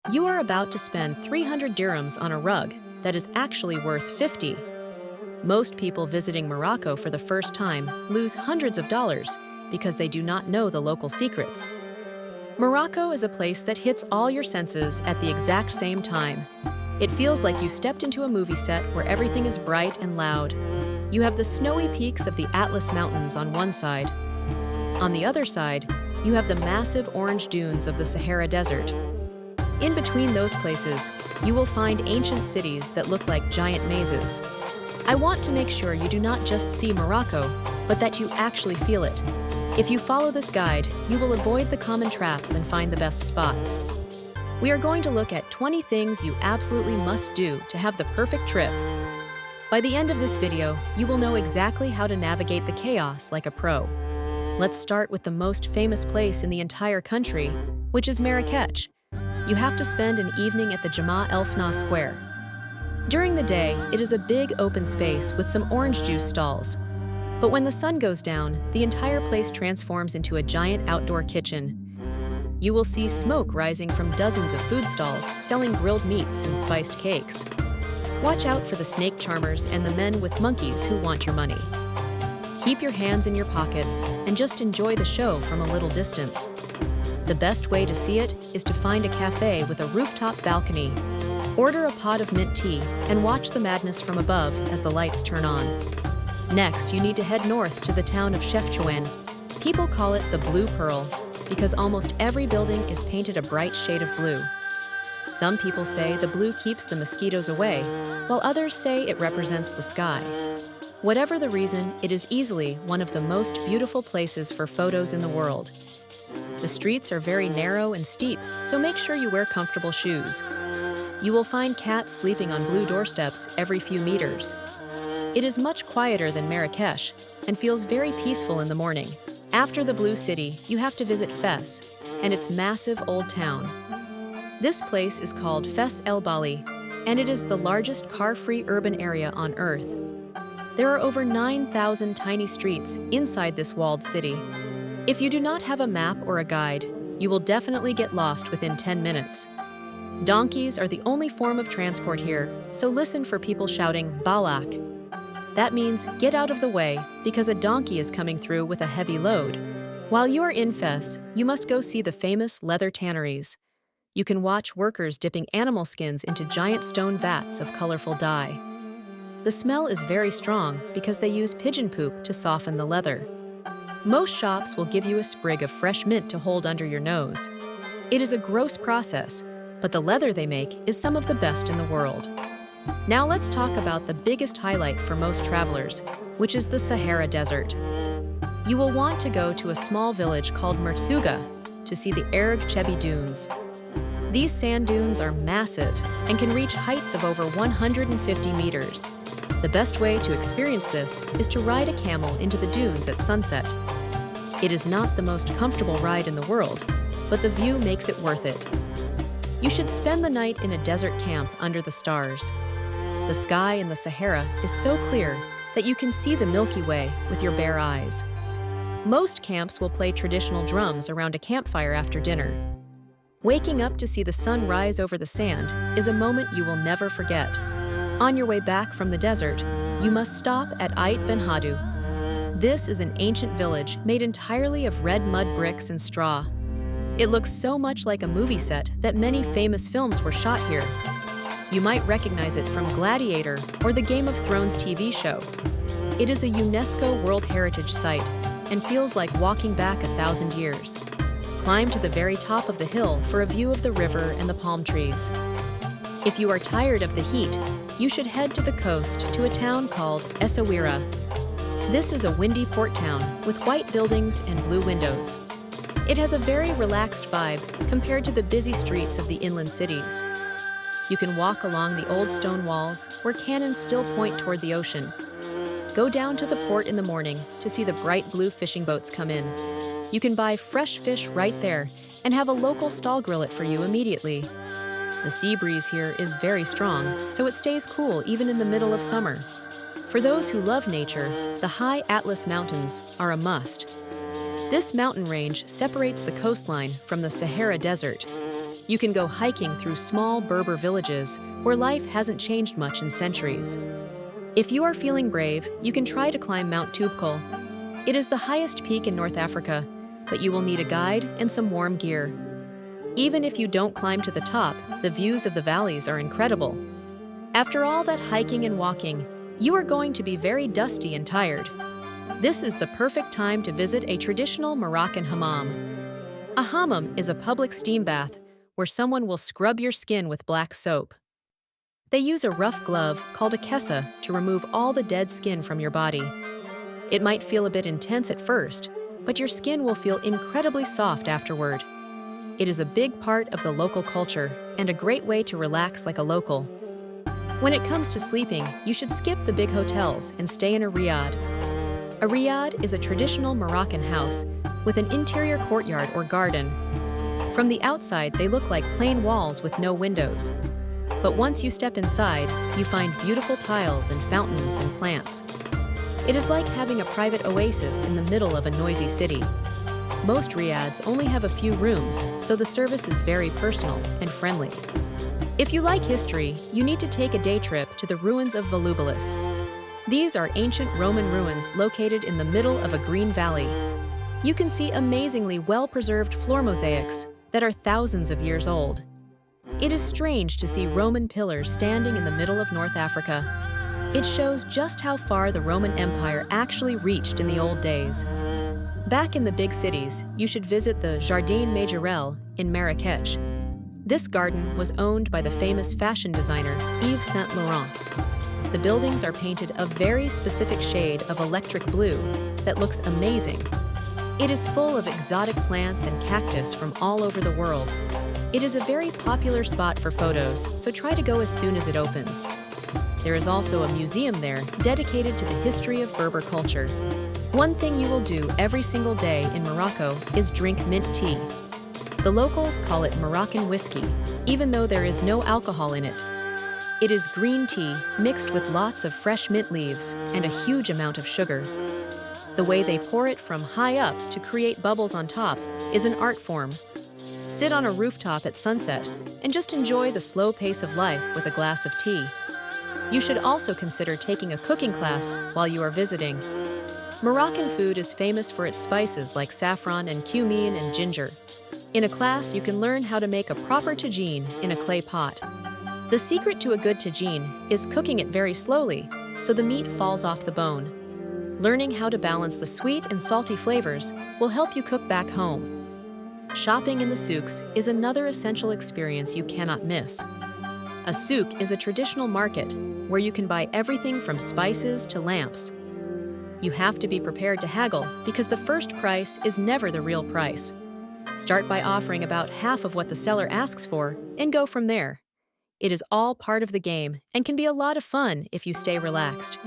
You are about to spend 300 dirhams on a rug that is actually worth 50. Most people visiting Morocco for the first time lose hundreds of dollars because they do not know the local secrets. Morocco is a place that hits all your senses at the exact same time. It feels like you stepped into a movie set where everything is bright and loud. You have the snowy peaks of the Atlas Mountains on one side. On the other side, you have the massive orange dunes of the Sahara Desert. In between those places, you will find ancient cities that look like giant mazes. I want to make sure you do not just see Morocco, but that you actually feel it. If you follow this guide, you will avoid the common traps and find the best spots. We are going to look at 20 things you absolutely must do to have the perfect trip. By the end of this video, you will know exactly how to navigate the chaos like a pro. Let's start with the most famous place in the entire country, which is Marrakesh. You have to spend an evening at the Jama El Fna Square. During the day, it is a big open space with some orange juice stalls. But when the sun goes down, the entire place transforms into a giant outdoor kitchen. You will see smoke rising from dozens of food stalls selling grilled meats and spiced cakes. Watch out for the snake charmers and the men with monkeys who want your money. Keep your hands in your pockets and just enjoy the show from a little distance. The best way to see it is to find a cafe with a rooftop balcony. Order a pot of mint tea and watch the madness from above as the lights turn on. Next, you need to head north to the town of Chefchaouen. People call it the Blue Pearl because almost every building is painted a bright shade of blue. Some people say the blue keeps the mosquitoes away, while others say it represents the sky. Whatever the reason, it is easily one of the most beautiful places for photos in the world. The streets are very narrow and steep, so make sure you wear comfortable shoes. You will find cats sleeping on blue doorsteps every few meters. It is much quieter than Marrakesh and feels very peaceful in the morning. After the Blue City, you have to visit Fez and its massive old town. This place is called Fes El Bali, and it is the largest car-free urban area on Earth. There are over 9,000 tiny streets inside this walled city. If you do not have a map or a guide, you will definitely get lost within 10 minutes. Donkeys are the only form of transport here, so listen for people shouting "Balak." That means get out of the way because a donkey is coming through with a heavy load. While you are in Fez, you must go see the famous leather tanneries. You can watch workers dipping animal skins into giant stone vats of colorful dye. The smell is very strong because they use pigeon poop to soften the leather. Most shops will give you a sprig of fresh mint to hold under your nose. It is a gross process, but the leather they make is some of the best in the world. Now let's talk about the biggest highlight for most travelers, which is the Sahara Desert. You will want to go to a small village called Mertsuga to see the Erg Chebi Dunes. These sand dunes are massive and can reach heights of over 150 meters. The best way to experience this is to ride a camel into the dunes at sunset. It is not the most comfortable ride in the world, but the view makes it worth it. You should spend the night in a desert camp under the stars. The sky in the Sahara is so clear that you can see the Milky Way with your bare eyes. Most camps will play traditional drums around a campfire after dinner. Waking up to see the sun rise over the sand is a moment you will never forget. On your way back from the desert, you must stop at Ait Benhaddou. This is an ancient village made entirely of red mud bricks and straw. It looks so much like a movie set that many famous films were shot here. You might recognize it from Gladiator or the Game of Thrones TV show. It is a UNESCO World Heritage Site and feels like walking back 1,000 years. Climb to the very top of the hill for a view of the river and the palm trees. If you are tired of the heat, you should head to the coast to a town called Essaouira. This is a windy port town with white buildings and blue windows. It has a very relaxed vibe compared to the busy streets of the inland cities. You can walk along the old stone walls where cannons still point toward the ocean. Go down to the port in the morning to see the bright blue fishing boats come in. You can buy fresh fish right there and have a local stall grill it for you immediately. The sea breeze here is very strong, so it stays cool even in the middle of summer. For those who love nature, the high Atlas Mountains are a must. This mountain range separates the coastline from the Sahara Desert. You can go hiking through small Berber villages where life hasn't changed much in centuries. If you are feeling brave, you can try to climb Mount Toubkal. It is the highest peak in North Africa, but you will need a guide and some warm gear. Even if you don't climb to the top, the views of the valleys are incredible. After all that hiking and walking, you are going to be very dusty and tired. This is the perfect time to visit a traditional Moroccan hammam. A hammam is a public steam bath where someone will scrub your skin with black soap. They use a rough glove called a kessa to remove all the dead skin from your body. It might feel a bit intense at first, but your skin will feel incredibly soft afterward. It is a big part of the local culture and a great way to relax like a local. When it comes to sleeping, you should skip the big hotels and stay in a riad. A riad is a traditional Moroccan house with an interior courtyard or garden. From the outside, they look like plain walls with no windows. But once you step inside, you find beautiful tiles and fountains and plants. It is like having a private oasis in the middle of a noisy city. Most riads only have a few rooms, so the service is very personal and friendly. If you like history, you need to take a day trip to the ruins of Volubilis. These are ancient Roman ruins located in the middle of a green valley. You can see amazingly well-preserved floor mosaics that are thousands of years old. It is strange to see Roman pillars standing in the middle of North Africa. It shows just how far the Roman Empire actually reached in the old days. Back in the big cities, you should visit the Jardin Majorelle in Marrakesh. This garden was owned by the famous fashion designer Yves Saint Laurent. The buildings are painted a very specific shade of electric blue that looks amazing. It is full of exotic plants and cactus from all over the world. It is a very popular spot for photos, so try to go as soon as it opens. There is also a museum there dedicated to the history of Berber culture. One thing you will do every single day in Morocco is drink mint tea. The locals call it Moroccan whiskey, even though there is no alcohol in it. It is green tea mixed with lots of fresh mint leaves and a huge amount of sugar. The way they pour it from high up to create bubbles on top is an art form. Sit on a rooftop at sunset and just enjoy the slow pace of life with a glass of tea. You should also consider taking a cooking class while you are visiting. Moroccan food is famous for its spices like saffron and cumin and ginger. In a class, you can learn how to make a proper tagine in a clay pot. The secret to a good tagine is cooking it very slowly so the meat falls off the bone. Learning how to balance the sweet and salty flavors will help you cook back home. Shopping in the souks is another essential experience you cannot miss. A souk is a traditional market where you can buy everything from spices to lamps. You have to be prepared to haggle because the first price is never the real price. Start by offering about half of what the seller asks for and go from there. It is all part of the game and can be a lot of fun if you stay relaxed.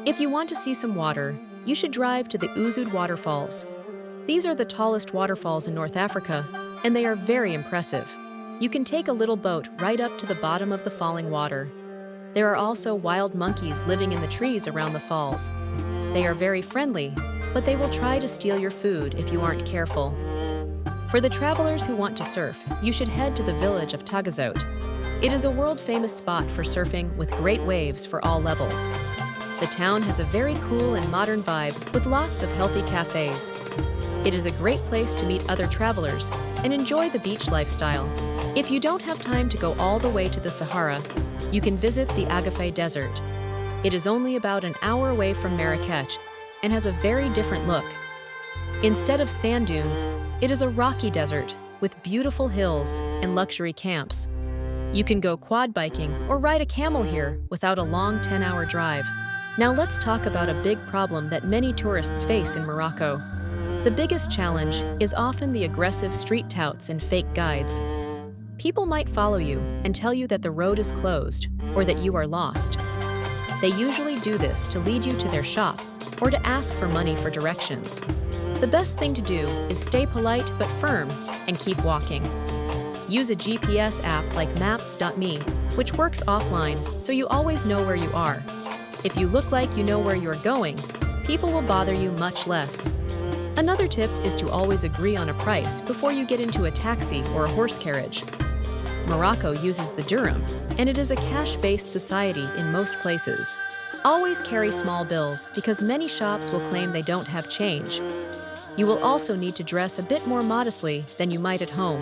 If you want to see some water, you should drive to the Ouzoud waterfalls. These are the tallest waterfalls in North Africa, and they are very impressive. You can take a little boat right up to the bottom of the falling water. There are also wild monkeys living in the trees around the falls. They are very friendly, but they will try to steal your food if you aren't careful. For the travelers who want to surf, you should head to the village of Tagazout. It is a world-famous spot for surfing with great waves for all levels. The town has a very cool and modern vibe with lots of healthy cafes. It is a great place to meet other travelers and enjoy the beach lifestyle. If you don't have time to go all the way to the Sahara, you can visit the Sahara Desert. It is only about an hour away from Marrakesh and has a very different look. Instead of sand dunes, it is a rocky desert with beautiful hills and luxury camps. You can go quad biking or ride a camel here without a long 10-hour drive. Now let's talk about a big problem that many tourists face in Morocco. The biggest challenge is often the aggressive street touts and fake guides. People might follow you and tell you that the road is closed or that you are lost. They usually do this to lead you to their shop or to ask for money for directions. The best thing to do is stay polite but firm and keep walking. Use a GPS app like Maps.me, which works offline so you always know where you are. If you look like you know where you're going, people will bother you much less. Another tip is to always agree on a price before you get into a taxi or a horse carriage. Morocco uses the dirham, and it is a cash-based society in most places. Always carry small bills because many shops will claim they don't have change. You will also need to dress a bit more modestly than you might at home.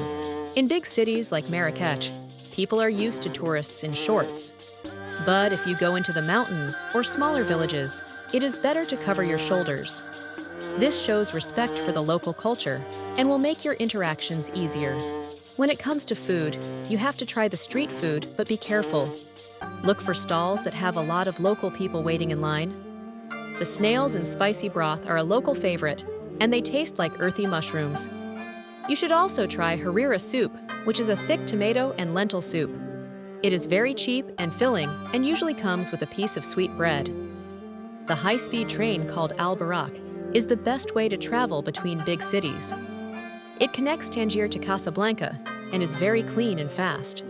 In big cities like Marrakesh, people are used to tourists in shorts. But if you go into the mountains or smaller villages, it is better to cover your shoulders. This shows respect for the local culture and will make your interactions easier. When it comes to food, you have to try the street food, but be careful. Look for stalls that have a lot of local people waiting in line. The snails and spicy broth are a local favorite, and they taste like earthy mushrooms. You should also try harira soup, which is a thick tomato and lentil soup. It is very cheap and filling and usually comes with a piece of sweet bread. The high-speed train called Al Barak is the best way to travel between big cities. It connects Tangier to Casablanca and is very clean and fast.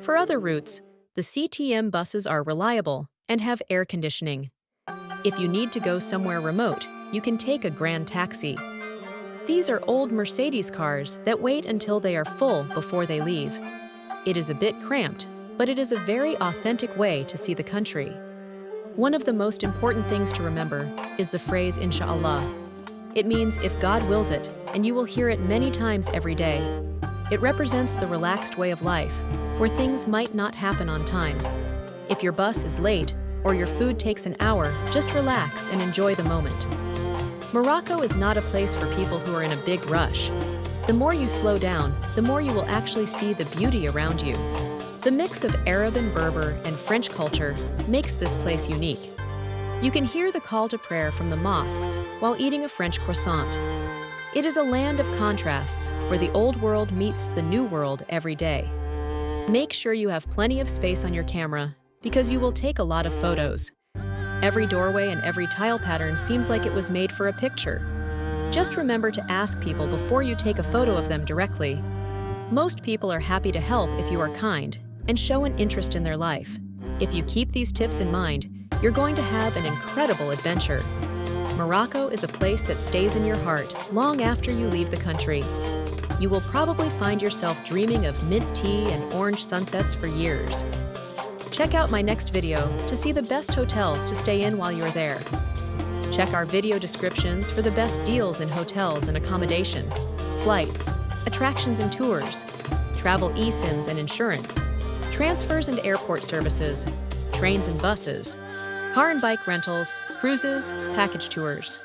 For other routes, the CTM buses are reliable and have air conditioning. If you need to go somewhere remote, you can take a grand taxi. These are old Mercedes cars that wait until they are full before they leave. It is a bit cramped, but it is a very authentic way to see the country. One of the most important things to remember is the phrase Inshallah. It means if God wills it, and you will hear it many times every day. It represents the relaxed way of life, where things might not happen on time. If your bus is late or your food takes an hour, just relax and enjoy the moment. Morocco is not a place for people who are in a big rush. The more you slow down, the more you will actually see the beauty around you. The mix of Arab and Berber and French culture makes this place unique. You can hear the call to prayer from the mosques while eating a French croissant. It is a land of contrasts where the old world meets the new world every day. Make sure you have plenty of space on your camera because you will take a lot of photos. Every doorway and every tile pattern seems like it was made for a picture. Just remember to ask people before you take a photo of them directly. Most people are happy to help if you are kind and show an interest in their life. If you keep these tips in mind, you're going to have an incredible adventure. Morocco is a place that stays in your heart long after you leave the country. You will probably find yourself dreaming of mint tea and orange sunsets for years. Check out my next video to see the best hotels to stay in while you're there. Check our video descriptions for the best deals in hotels and accommodation, flights, attractions and tours, travel eSIMs and insurance, transfers and airport services, trains and buses, car and bike rentals, cruises, package tours.